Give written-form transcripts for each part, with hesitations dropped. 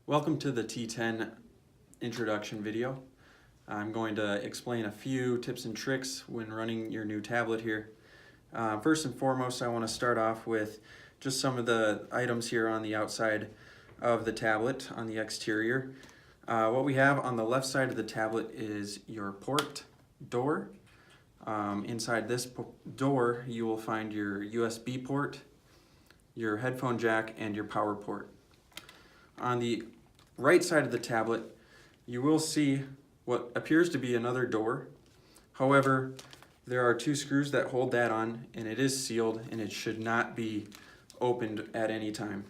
Welcome to the T10 introduction video. I'm going to explain a few tips and tricks when running your new tablet here. First and foremost, I want to start off with just some of the items here on the outside of the tablet, on the exterior. What we have on the left side of the tablet is your port door. Inside this door, you will find your USB port, your headphone jack, and your power port. On the right side of the tablet, you will see what appears to be another door. However, there are two screws that hold that on, and it is sealed, and it should not be opened at any time.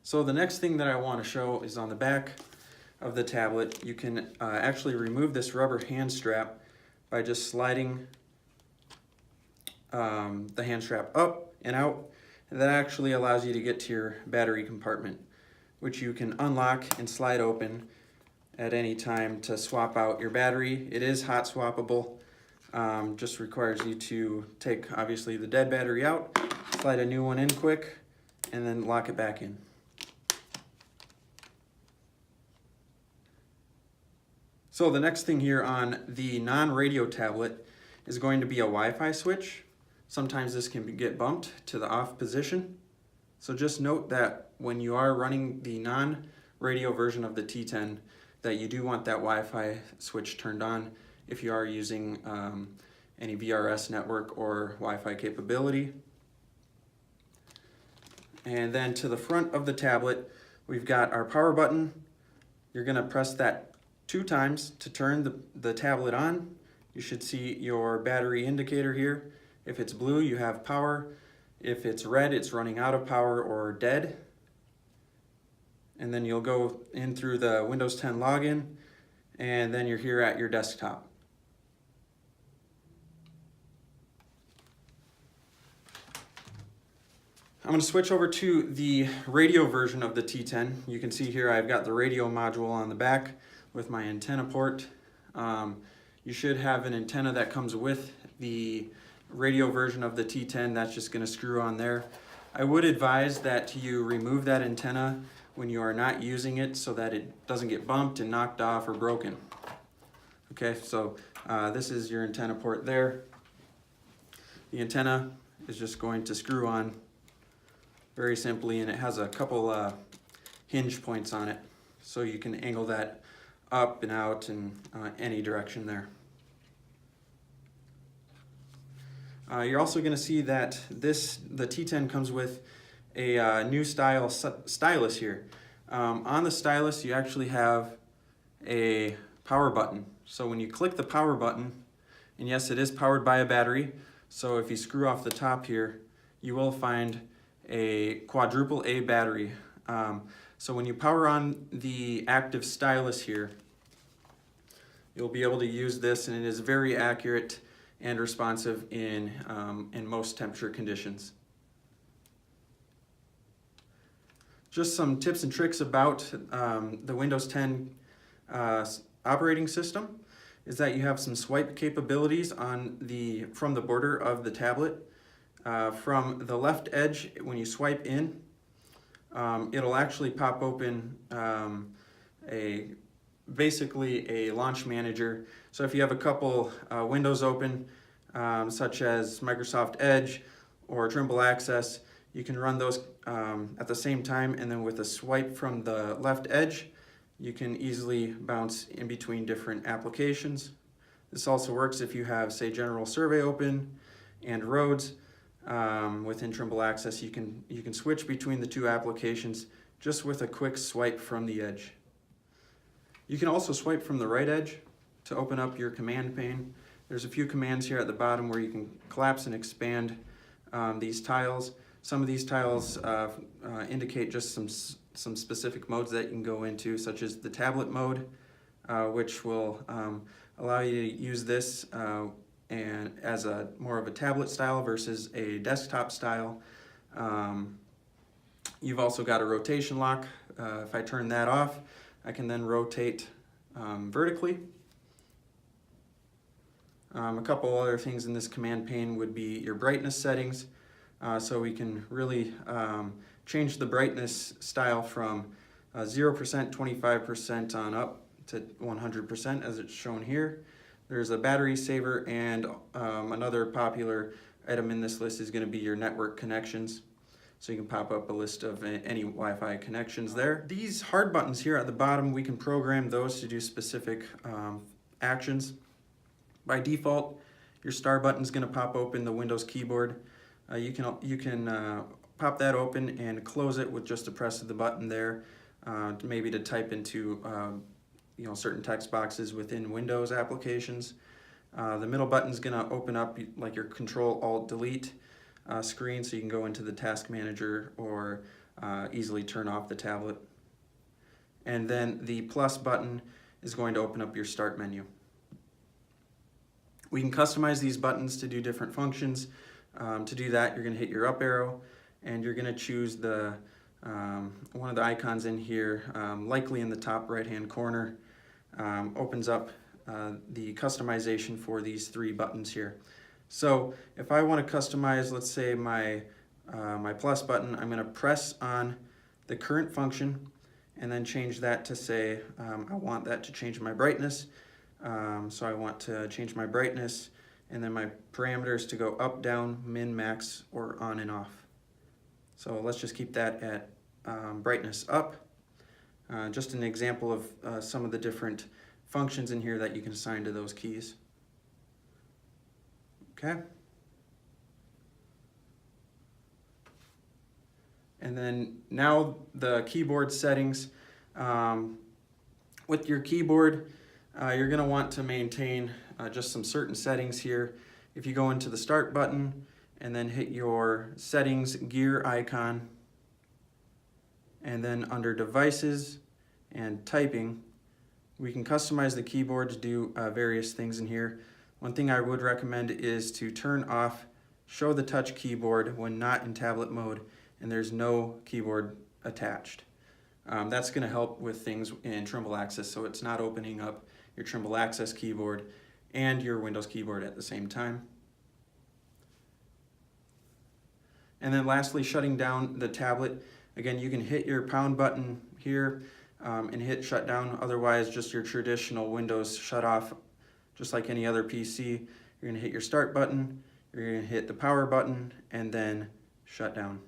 So the next thing that I want to show is on the back of the tablet. You can actually remove this rubber hand strap by just sliding the hand strap up and out. And that actually allows you to get to your battery compartment, which you can unlock and slide open at any time to swap out your battery. It is hot swappable. Just requires you to take obviously the dead battery out, slide a new one in quick, and then lock it back in. So the next thing here on the non-radio tablet is going to be a Wi-Fi switch. Sometimes this can get bumped to the off position. So just note that when you are running the non-radio version of the T10, that you do want that Wi-Fi switch turned on if you are using any VRS network or Wi-Fi capability. And then to the front of the tablet, we've got our power button. You're gonna press that 2 times to turn the tablet on. You should see your battery indicator here. If it's blue, you have power. If it's red, it's running out of power or dead. And then you'll go in through the Windows 10 login, and then you're here at your desktop. I'm going to switch over to the radio version of the T10. You can see here I've got the radio module on the back with my antenna port. You should have an antenna that comes with the radio version of the T10. That's just going to screw on there. I would advise that you remove that antenna when you are not using it so that it doesn't get bumped and knocked off or broken. Okay, so this is your antenna port there. The antenna is just going to screw on very simply, and it has a couple hinge points on it, so you can angle that up and out in any direction there. You're also going to see that the T10 comes with a new stylus here. On the stylus, you actually have a power button. So when you click the power button, and yes, it is powered by a battery, so if you screw off the top here, you will find a quadruple A battery. So when you power on the active stylus here, you'll be able to use this, and it is very accurate and responsive in most temperature conditions. Just some tips and tricks about the Windows 10 operating system is that you have some swipe capabilities from the border of the tablet. From the left edge, when you swipe in, it'll actually pop open basically a launch manager. So if you have a couple windows open, such as Microsoft Edge or Trimble Access, you can run those at the same time, and then with a swipe from the left edge, you can easily bounce in between different applications. This also works if you have, say, General Survey open and Roads. Within Trimble Access, you can switch between the two applications just with a quick swipe from the edge. You can also swipe from the right edge to open up your command pane. There's a few commands here at the bottom where you can collapse and expand these tiles. Some of these tiles indicate just some specific modes that you can go into, such as the tablet mode, which will allow you to use this and as more of a tablet style versus a desktop style. You've also got a rotation lock. If I turn that off, I can then rotate vertically. A couple other things in this command pane would be your brightness settings. So we can really change the brightness style from 0%, 25% on up to 100% as it's shown here. There's a battery saver, and another popular item in this list is going to be your network connections. So you can pop up a list of any Wi-Fi connections there. These hard buttons here at the bottom, we can program those to do specific actions. By default, your star button is going to pop open the Windows keyboard. You can pop that open and close it with just a press of the button there, maybe to type into certain text boxes within Windows applications. The middle button is going to open up like your Control-Alt-Delete screen, so you can go into the task manager or easily turn off the tablet. And then the plus button is going to open up your start menu. We can customize these buttons to do different functions. To do that, you're going to hit your up arrow, and you're going to choose the one of the icons in here, likely in the top right-hand corner. Opens up the customization for these three buttons here. So if I want to customize, let's say my plus button, I'm going to press on the current function and then change that to say I want that to change my brightness. So I want to change my brightness, and then my parameters to go up, down, min, max, or on and off. So let's just keep that at brightness up. Just an example of some of the different functions in here that you can assign to those keys. Okay. And then now the keyboard settings. With your keyboard, you're going to want to maintain just some certain settings here. If you go into the start button and then hit your settings gear icon, and then under devices and typing, we can customize the keyboard to do various things in here. One thing I would recommend is to turn off show the touch keyboard when not in tablet mode and there's no keyboard attached. That's going to help with things in Trimble Access, so it's not opening up your Trimble Access keyboard and your Windows keyboard at the same time. And then lastly, shutting down the tablet. Again, you can hit your pound button here and hit shut down. Otherwise, just your traditional Windows shut off, just like any other PC. You're going to hit your start button, you're going to hit the power button, and then shut down.